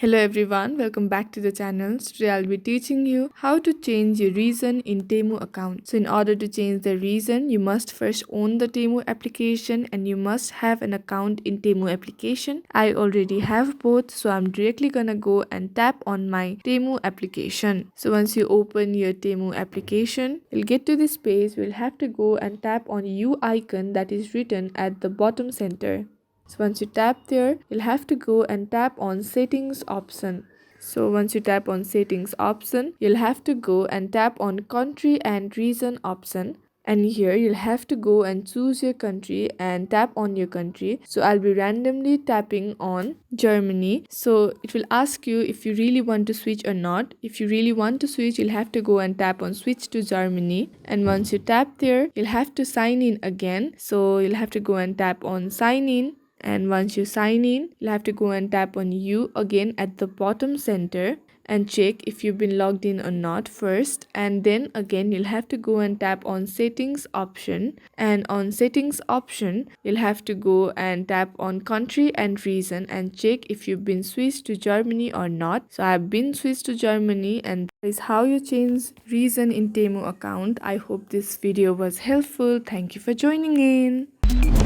Hello everyone, welcome back to the channel. Today I'll be teaching you how to change your reason in Temu account. So in order to change the reason, you must first own the Temu application and you must have an account in Temu application. I already have both, so I'm directly gonna go and tap on my Temu application. So once you open your Temu application, you'll get to this page. We'll have to go and tap on U icon that is written at the bottom center. So once you tap there, you'll have to go and tap on settings option. So once you tap on settings option, you'll have to go and tap on country and region option. And here you'll have to go and choose your country and tap on your country. So I'll be randomly tapping on Germany. So it will ask you if you really want to switch or not. If you really want to switch, you'll have to go and tap on switch to Germany. And once you tap there, you'll have to sign in again. So you'll have to go and tap on sign in. And once you sign in, you'll have to go and tap on you again at the bottom center and check if you've been logged in or not first. And then again, you'll have to go and tap on settings option. And on settings option, you'll have to go and tap on country and region and check if you've been switched to Germany or not. So I've been switched to Germany, and that is how you change region in Temu account. I hope this video was helpful. Thank you for joining in.